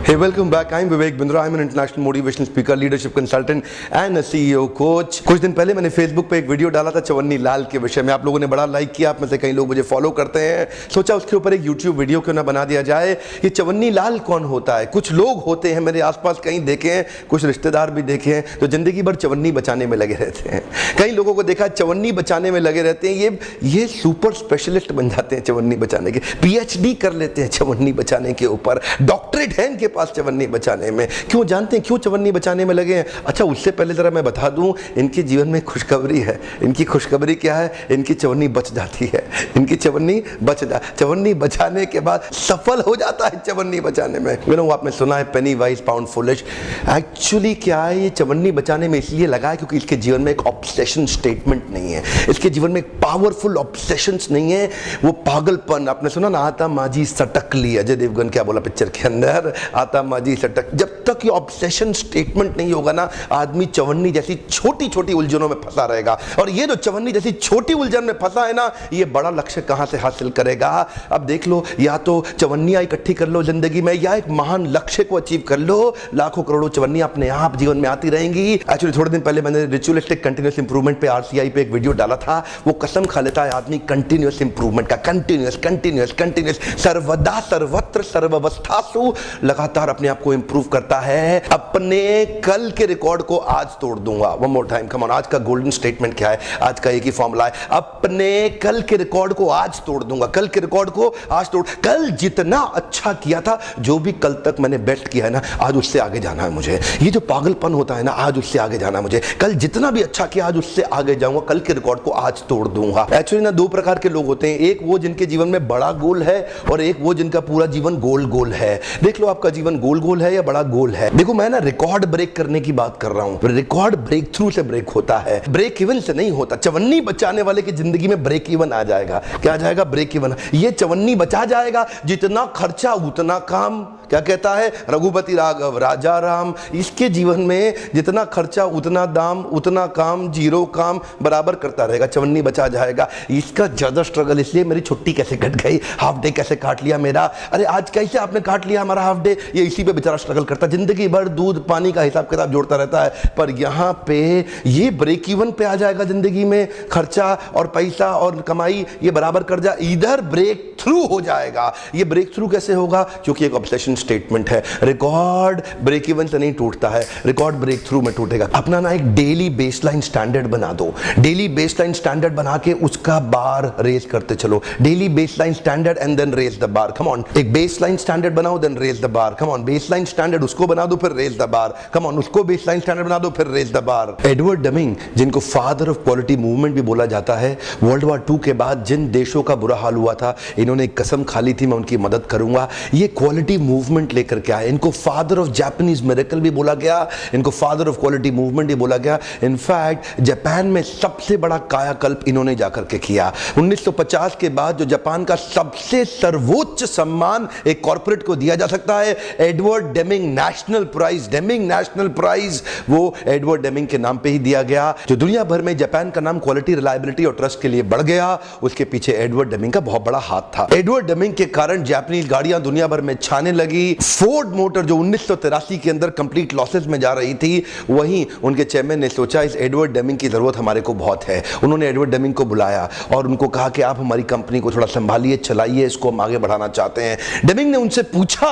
Hey, welcome back. I'm Vivek Bindra. I'm an international motivational speaker, leadership consultant and a CEO coach. कुछ दिन पहले मैंने Facebook पे एक वीडियो डाला था चवन्नी लाल के विषय में. आप लोगों ने बड़ा लाइक किया. आप में से कई लोग मुझे फॉलो करते हैं. सोचा उसके ऊपर एक YouTube वीडियो क्यों ना बना दिया जाए. ये चवन्नी लाल कौन होता है? कुछ लोग होते हैं मेरे आसपास, कहीं देखे हैं, कुछ रिश्तेदार भी देखे हैं, तो जिंदगी भर चवन्नी बचाने में लगे रहते हैं. कई लोगों को देखा चवन्नी बचाने में लगे रहते हैं. ये सुपर स्पेशलिस्ट बन जाते हैं चवन्नी बचाने के. PhD कर लेते हैं चवन्नी बचाने के ऊपर. डॉक्टरेट है इनके पास चवन्नी बचाने में. क्यों जानते हैं क्यों चवन्नी बचाने में लगे हैं? अच्छा, उससे पहले जरा मैं बता दूं, इनके जीवन में खुशखबरी है. इनकी खुशखबरी क्या है? इनकी चवन्नी बच जाती है. इनकी चवन्नी बचाने के बाद सफल हो जाता है चवन्नी बचाने में. आपने सुना है पेनी वाइज पाउंड फुलिश. एक्चुअली क्या है, ये चवन्नी बचाने में इसलिए लगा है क्योंकि इसके जीवन में एक ऑब्सेशन स्टेटमेंट नहीं है. इसके जीवन में एक पावरफुल ऑब्सेशंस नहीं है. वो पागलपन आपने सुना ना, आता माजी सटक ली. अजय देवगन क्या बोला पिक्चर के अंदर, आता माजी सटक. जब तक ये ऑब्सेशन स्टेटमेंट नहीं होगा ना, आदमी चवन्नी जैसी छोटी छोटी उलझनों में फंसा रहेगा. और ये जो चवन्नी जैसी छोटी उलझन में फंसा है ना, ये बड़ा लक्ष्य कहां से हासिल करेगा? अब देख लो, या तो चवन्नियां इकट्ठी कर लो जिंदगी में, या एक महान लक्ष्य को अचीव कर लो. लाखों करोड़ों चवन्नियां अपने आप जीवन में आती रहेंगी. एक्चुअली थोड़े दिन पहले मैंने रिचुअलिस्टिक कंटिन्यूअस इंप्रूवमेंट पे RCI पे एक वीडियो डाला था. वो कसम खा लेता है आदमी कंटिन्यूअस इंप्रूवमेंट का. कंटिन्यूअस सर्वदा सर्वत्र सर्वावस्थासु लगातार अपने आप को इंप्रूव करता है. अपने कल के रिकॉर्ड को आज तोड़ दूंगा. One more time, come on. आज का गोल्डन स्टेटमेंट क्या है? आज का एक ही फॉर्मूला है, अपने कल के रिकॉर्ड को आज तोड़ दूंगा. कल के रिकॉर्ड को आज तोड़. कल जितना अच्छा किया था, जो भी कल तक मैंने बेस्ट किया है ना, आज उससे आगे जाना है मुझे. ये जो पागलपन होता है ना, आज उससे आगे जाना है मुझे. कल जितना भी अच्छा किया, आज उससे आगे जाऊंगा. कल के रिकॉर्ड को आज तोड़ दूंगा. एक्चुअली ना, दो प्रकार के लोग होते हैं. एक वो जिनके जीवन में बड़ा गोल है, और एक वो जिनका पूरा जीवन गोल है. देख लो, आपका जीवन गोल है या बड़ा गोल है. देखो, मैं ना रिकॉर्ड ब्रेक करने की बात कर रहा हूं. रिकॉर्ड ब्रेक थ्रू से ब्रेक होता है, ब्रेक इवन से नहीं होता. चवन्नी बचाने वाले की जिंदगी में ब्रेक इवन आ जाएगा. क्या आ जाएगा? Break even. ये चवन्नी बचा जाएगा. जितना खर्चा उतना काम. क्या कहता है रघुपति राघव राजा राम? इसके जीवन में जितना खर्चा उतना दाम, उतना काम, जीरो काम बराबर करता रहेगा. चवन्नी बचा जाएगा. इसका ज्यादा स्ट्रगल इसलिए, मेरी छुट्टी कैसे कट गई, हाफ डे कैसे काट लिया मेरा, अरे आज कैसे आपने काट लिया हमारा हाफ डे, ये इसी पे बेचारा स्ट्रगल करता. जिंदगी भर दूध पानी का हिसाब किताब जोड़ता रहता है. पर यहां पे ये ब्रेक इवन पे आ जाएगा. जिंदगी में खर्चा और पैसा और कमाई ये बराबर कर जा. इधर ब्रेक थ्रू हो जाएगा. ये ब्रेक थ्रू कैसे होगा? क्योंकि एक ऑब्सेशन स्टेटमेंट है. रिकॉर्ड ब्रेक इवन से नहीं टूटता है, रिकॉर्ड ब्रेक थ्रू में टूटेगा. अपना ना एक डेली बेसलाइन स्टैंडर्ड बना दो. डेली बेसलाइन स्टैंडर्ड बना के उसका बार रेज करते चलो. Daily baseline standard and then raise the bar. Come on. एक बेसलाइन स्टैंडर्ड बनाओ, then raise the bar. Come on. Baseline standard उसको बना दो, फिर raise the bar. Come on. उसको बेसलाइन स्टैंडर्ड बना दो, फिर raise the bar. Edward Deming, जिनको फादर ऑफ क्वालिटी मूवमेंट भी बोला जाता है, वर्ल्ड वॉर 2 के बाद जिन देशों का बुरा हाल हुआ था, इन्होंने एक कसम खा ली थी, मैं उनकी मदद करूंगा. ये क्वालिटी मूवमेंट लेकर के आए. इनको फादर ऑफ जापानीज मिरेकल भी बोला गया, इनको फादर ऑफ क्वालिटी मूवमेंट भी बोला गया. इनफैक्ट जापान में सबसे बड़ा कायाकल्प इन्होंने जाकर के किया. 1950 के बाद जो जापान का सबसे सर्वोच्च सम्मान एक कॉर्पोरेट को दिया जा सकता है, Edward Deming national prize. Deming national prize वो एडवर्ड डेमिंग के नाम पे ही दिया गया. जो दुनिया भर में जापान का नाम क्वालिटी, रिलायबिलिटी और ट्रस्ट के लिए बढ़ गया, उसके पीछे एडवर्ड डेमिंग का बहुत बड़ा हाथ था. एडवर्ड डेमिंग के कारण जापानीज गाड़ियां दुनिया भर में छाने लगी. फोर्ड मोटर जो 1983 के अंदर कंप्लीट लॉसेस में जा रही थी, वहीं उनके चेयरमैन ने सोचा इस एडवर्ड डेमिंग की जरूरत हमारे को बहुत है. उन्होंने एडवर्ड डेमिंग को बुलाया और उनको कहा कि आप हमारी कंपनी को थोड़ा संभालिए, चलाइए, इसको हम आगे बढ़ाना चाहते हैं. डेमिंग ने उनसे पूछा,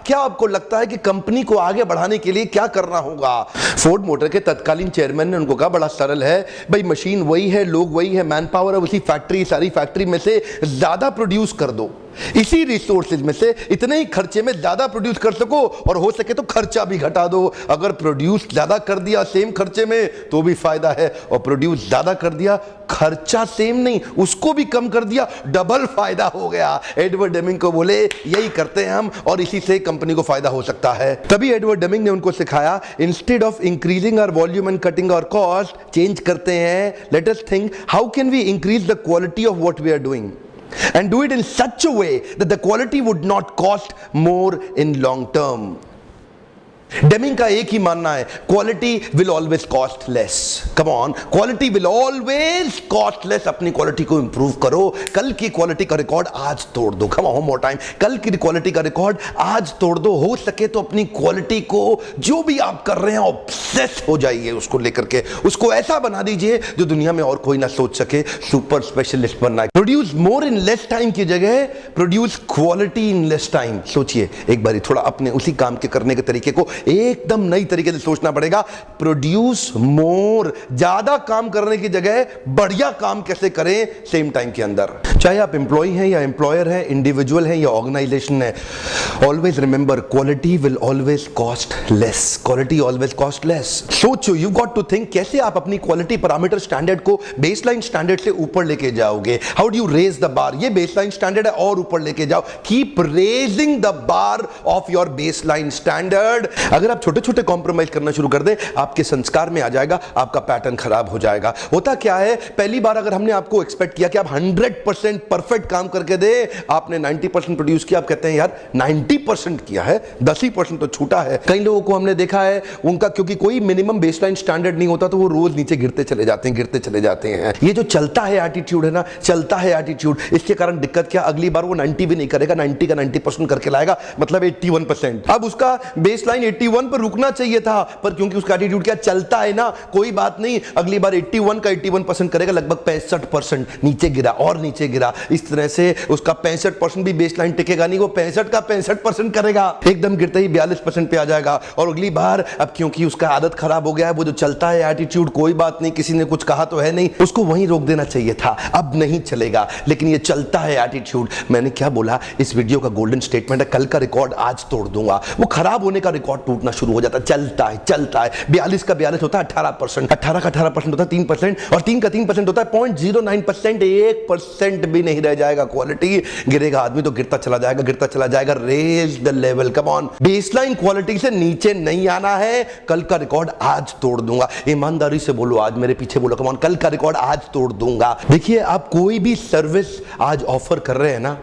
क्या आपको लगता है कि कंपनी को आगे बढ़ाने के लिए क्या करना होगा? फोर्ड मोटर के तत्कालीन चेयरमैन ने उनको कहा, बड़ा सरल है भाई, मशीन वही है, लोग वही है, मैन पावर है उसी फैक्ट्री, सारी फैक्ट्री में से ज्यादा प्रोड्यूस कर दो. इसी रिसोर्सेज में से इतने ही खर्चे में ज्यादा प्रोड्यूस कर सको, और हो सके तो खर्चा भी घटा दो. अगर प्रोड्यूस ज्यादा कर दिया सेम खर्चे में तो भी फायदा है, और प्रोड्यूस ज्यादा कर दिया, खर्चा सेम नहीं, उसको भी कम कर दिया, डबल फायदा हो गया. एडवर्ड डेमिंग को बोले यही करते हैं हम, और इसी से कंपनी को फायदा हो सकता है. तभी एडवर्ड डेमिंग ने उनको सिखाया, instead of increasing our volume and cutting our cost, change करते हैं. Let us think how can we increase the quality of what we are doing and do it in such a way that the quality would not cost more in long term. Deming का एक ही मानना है, quality will always cost less. Come on, quality will always cost less. अपनी quality को improve करो। कल की quality का रिकॉर्ड आज तोड़ दो। कम ऑन मोर टाइम, कल की क्वालिटी का रिकॉर्ड आज तोड़ दो। हो सके तो अपनी क्वालिटी को, जो भी आप कर रहे हैं, ऑब्सेस हो जाइए उसको लेकर के, उसको ऐसा बना दीजिए जो दुनिया में और कोई ना सोच सके। सुपर स्पेशलिस्ट बनना है। Produce more in less time की जगह produce quality in less time. सोचिए एक बारी, थोड़ा अपने उसी काम के करने के तरीके को एकदम नई तरीके से सोचना पड़ेगा। प्रोड्यूस मोर, ज्यादा काम करने की जगह बढ़िया काम कैसे करें सेम टाइम के अंदर। चाहे आप एम्प्लॉय हैं या एम्प्लॉयर हैं, इंडिविजुअल हैं या ऑर्गेनाइजेशन है, always remember quality will always cost less. Quality always cost less. सोचो, यू गॉट टू थिंक कैसे आप अपनी क्वालिटी पैरामीटर स्टैंडर्ड को बेसलाइन स्टैंडर्ड से ऊपर लेके जाओगे। How do you raise the bar? ये बेसलाइन स्टैंडर्ड है और ऊपर लेके जाओ। Keep raising the bar of your baseline standard. अगर आप छोटे छोटे कॉम्प्रोमाइज करना शुरू कर दें, आपके संस्कार में आ जाएगा, आपका पैटर्न खराब हो जाएगा। होता क्या है, पहली बार अगर हमने आपको एक्सपेक्ट किया कि आप 100% परफेक्ट काम करके दे, आपने 90% प्रोड्यूस किया, आप कहते हैं यार 90% किया है, 10% तो छूटा है। कई लोगों को हमने देखा है, उनका क्योंकि कोई मिनिमम बेसलाइन स्टैंडर्ड नहीं होता, तो वो रोज नीचे गिरते चले जाते हैं, गिरते चले जाते हैं। ये जो चलता है एटीट्यूड है ना, चलता है एटीट्यूड, इसके कारण दिक्कत क्या, अगली बार वो 90 भी नहीं करेगा, 90 का 90% करके लाएगा, मतलब 81%। अब उसका बेसलाइन 81 पर रुकना चाहिए था, पर क्योंकि उसका एटीट्यूड क्या, चलता है ना, कोई बात नहीं, अगली बार 81 का 81% करेगा, लगभग 65% नीचे गिरा और नीचे गिरा। इस तरह से उसका 65% भी बेसलाइन टिकेगा नहीं, वो 65 का 65% करेगा, एकदम गिरते ही 42% पे आ जाएगा। और अगली बार, अब क्योंकि उसका आदत खराब हो गया है, वो जो चलता है एटीट्यूड, कोई बात नहीं, किसी ने कुछ कहा तो है नहीं, उसको वहीं रोक देना चाहिए था, अब नहीं चलेगा। लेकिन ये चलता है एटीट्यूड, मैंने क्या बोला, इस वीडियो का गोल्डन स्टेटमेंट है, कल का रिकॉर्ड आज तोड़ दूंगा। वो खराब होने का रिकॉर्ड टूटना शुरू हो जाता है, चलता है चलता है। 42 का 42 होता है 18%, 18 का 18% होता है 3%, और 3 का 3% होता है 0.09%, 1% भी नहीं रह जाएगा। क्वालिटी गिरेगा, आदमी तो गिरता चला जाएगा, गिरता चला जाएगा। Raise the level, come on. Baseline quality से नीचे नहीं आना है। कल का रिकॉर्ड आज तोड़ दूंगा। ईमानदारी से बोलो, आज मेरे पीछे बोलो, कम ऑन, कल का रिकॉर्ड आज तोड़ दूंगा। देखिए, आप कोई भी सर्विस आज ऑफर कर रहे हैं ना,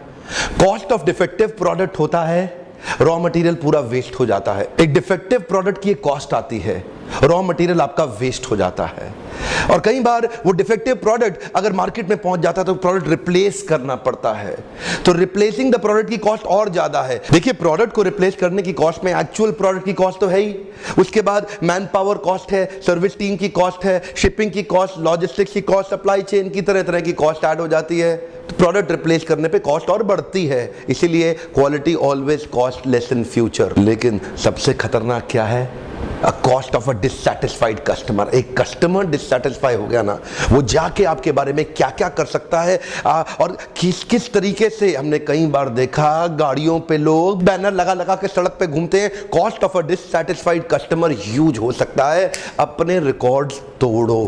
कॉस्ट ऑफ डिफेक्टिव प्रोडक्ट होता है, रॉ मटेरियल पूरा वेस्ट हो जाता है। एक डिफेक्टिव प्रोडक्ट की कॉस्ट आती है, रॉ मटेरियल आपका वेस्ट हो जाता है। और कई बार वो डिफेक्टिव प्रोडक्ट अगर मार्केट में पहुंच जाता है तो प्रोडक्ट रिप्लेस करना पड़ता है, तो रिप्लेसिंग द प्रोडक्ट की कॉस्ट और ज्यादा है। देखिए, प्रोडक्ट को रिप्लेस करने की कॉस्ट में एक्चुअल प्रोडक्ट की कॉस्ट तो है ही, उसके बाद मैन पावर कॉस्ट है, सर्विस टीम की कॉस्ट है, शिपिंग की कॉस्ट, लॉजिस्टिक्स की कॉस्ट, सप्लाई चेन की तरह तरह की कॉस्ट ऐड हो जाती है। तो प्रोडक्ट रिप्लेस करने पे कॉस्ट और बढ़ती है। इसीलिए quality always cost less in future. लेकिन सबसे खतरनाक क्या है, cost of a dissatisfied customer. एक कस्टमर डिससैटिस्फाई हो गया ना, वो जाके आपके बारे में क्या क्या कर सकता है और किस किस तरीके से। हमने कई बार देखा, गाड़ियों पे लोग बैनर लगा लगा के सड़क पे घूमते हैं, cost of a dissatisfied customer huge हो सकता है। अपने रिकॉर्ड्स तोड़ो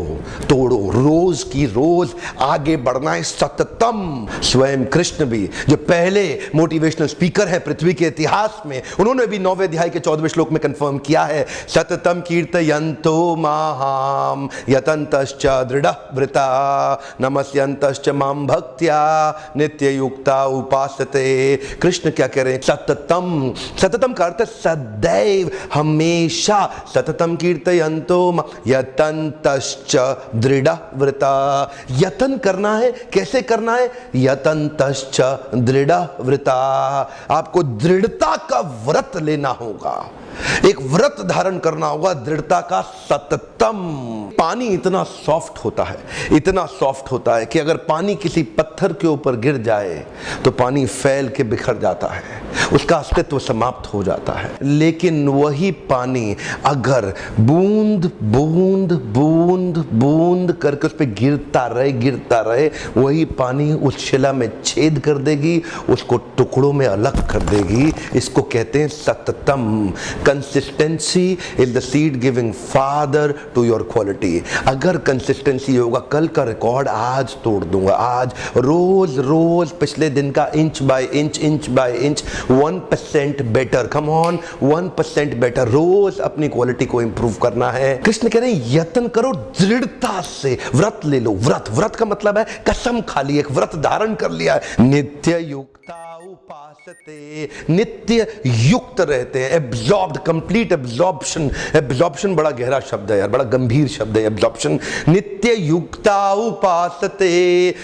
तोड़ो, रोज की रोज आगे बढ़ना है सततम। स्वयं कृष्ण भी, जो पहले मोटिवेशनल स्पीकर है पृथ्वी के इतिहास में, उन्होंने भी 9वें अध्याय के 14वें श्लोक में कंफर्म किया है, सततम कीर्तयन्तो माहाम यतन्तश्च दृढ़व्रता नमस्यन्तश्च मां भक्त्या नित्ययुक्ता उपासते। कृष्ण क्या कह रहे हैं, सततम, सततम का अर्थ सदैव, हमेशा। सततम कीर्तयन्तो यतन्तश्च दृढ़व्रता। यतन करना है, कैसे करना है, यतन्तश्च दृढ़व्रता। आपको दृढ़ता का व्रत लेना होगा, एक व्रत धारण करना होगा दृढ़ता का, सततम। पानी इतना सॉफ्ट होता है, इतना सॉफ्ट होता है कि अगर पानी किसी पत्थर के ऊपर गिर जाए तो पानी फैल के बिखर जाता है, उसका अस्तित्व समाप्त हो जाता है। लेकिन वही पानी अगर बूंद बूंद बूंद बूंद करके उस पर गिरता रहे, वही पानी उस शिला में छेद कर देगी, उसको टुकड़ों में अलग कर देगी। इसको कहते हैं सततम। Consistency is the seed giving father to your quality. Quality. अगर कंसिस्टेंसी होगा, कल का रिकॉर्ड आज तोड़ दूंगा। आज रोज रोज पिछले दिन का inch by inch 1% better, come on 1% better. रोज अपनी क्वालिटी को इंप्रूव करना है। कृष्ण कह रहे हैं यत्न करो दृढ़ता से, व्रत ले लो। व्रत का मतलब है कसम खा ली, एक व्रत धारण कर लिया है। नित्य युक्ता उपासते, नित्य युक्त रहते हैं, एब्जॉर्ब्ड, कंप्लीट एब्जॉर्प्शन। एब्जॉर्प्शन बड़ा गहरा शब्द है यार, बड़ा गंभीर शब्द है एब्जॉर्प्शन। नित्य युक्ता उपासते।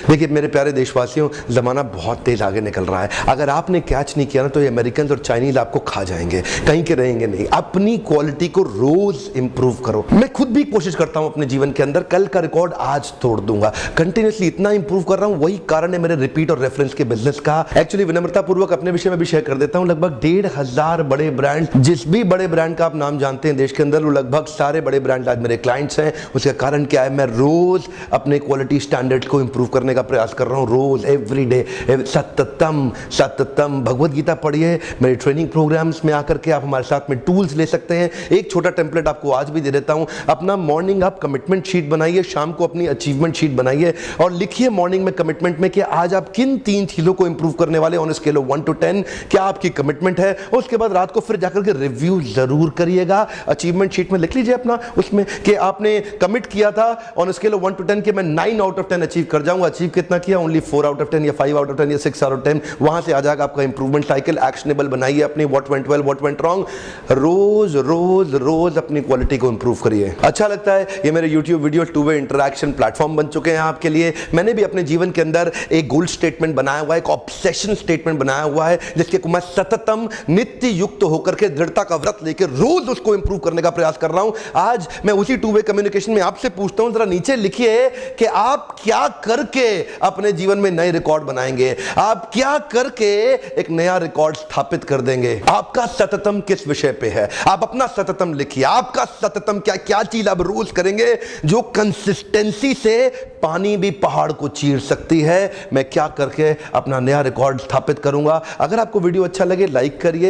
देखिए मेरे प्यारे देशवासियों, जमाना बहुत तेज आगे निकल रहा है। अगर आपने कैच नहीं किया ना तो ये अमेरिकन और चाइनीज आपको खा जाएंगे, कहीं के रहेंगे नहीं। अपनी क्वालिटी को रोज इंप्रूव करो। मैं खुद भी कोशिश करता हूं अपने जीवन के अंदर, कल का रिकॉर्ड आज तोड़ दूंगा। कंटिन्यूअसली इतना इंप्रूव कर रहा हूं, वही कारण है मेरे रिपीट और रेफरेंस के बिजनेस का। एक्चुअली विनम्रता पूर्वक अपने विषय में भी शेयर कर देता हूं। लगभग 1,500 बड़े ब्रांड, जिस भी बड़े ब्रांड का आप नाम जानते हैं देश के अंदर, वो लगभग सारे बड़े ब्रांड आज मेरे क्लाइंट्स हैं। उसका कारण क्या है? मैं रोज अपने क्वालिटी स्टैंडर्ड को इंप्रूव करने का प्रयास कर रहा हूं, रोज, एवरी डे। सततम भगवत गीता पढ़िए। मेरे ट्रेनिंग प्रोग्राम्स में आकर के आप हमारे साथ में टूल्स ले सकते हैं। एक छोटा टेम्पलेट आपको आज भी दे देता हूं। अपना मॉर्निंग आप कमिटमेंट शीट बनाइए, शाम को अपनी अचीवमेंट शीट बनाइए और लिखिए मॉर्निंग में कमिटमेंट में कि आज आप किन 3 चीजों को इंप्रूव करने वाले ऑन स्केल ऑफ 1 to 10, क्या आपकी कमिटमेंट है। उसके बाद रात को फिर जाकर के रिव्यू जरूर करिएगा। अचीवमेंट शीट में लिख लीजिए अपना, उसमें कि आपने कमिट किया था ऑन स्केल ऑफ 1 to 10 कि मैं 9 out of 10 अचीव कर जाऊंगा। अचीव कितना किया? ओनली 4 out of 10 या 5 out of 10 या 6 out of 10। वहां से आ जाएगा आपका इंप्रूवमेंट साइकिल। एक्शनेबल बनाइए अपनी, what went well, what went wrong. रोज रोज रोज अपनी क्वालिटी को इंप्रूव करिए। अच्छा लगता है ये मेरे YouTube video two way interaction platform बन चुके हैं आपके लिए। मैंने भी अपने जीवन के अंदर एक गोल स्टेटमेंट बनाया हुआ है, एक ऑब्सेशन स्टेटमेंट बनाया हुआ है, जिसके मैं सततम नित्य युक्त होकर के दृढ़ता का व्रत लेकर रोज उसको इंप्रूव करने का प्रयास कर रहा हूं। आज मैं उसी 2-वे कम्युनिकेशन में आपसे पूछता हूं, जरा नीचे लिखिए कि आप क्या करके अपने जीवन में नए रिकॉर्ड बनाएंगे, आप क्या करके एक नया रिकॉर्ड स्थापित कर देंगे। आपका सततम किस विषय पे है? आप अपना सततम लिखिए। आपका सततम क्या चीज आप रोज करेंगे जो कंसिस्टेंसी से पानी भी पहाड़ को चीर सकती है। मैं क्या करके अपना नया रिकॉर्ड स्थापित करूंगा। अगर आपको वीडियो अच्छा लगे लाइक करिए।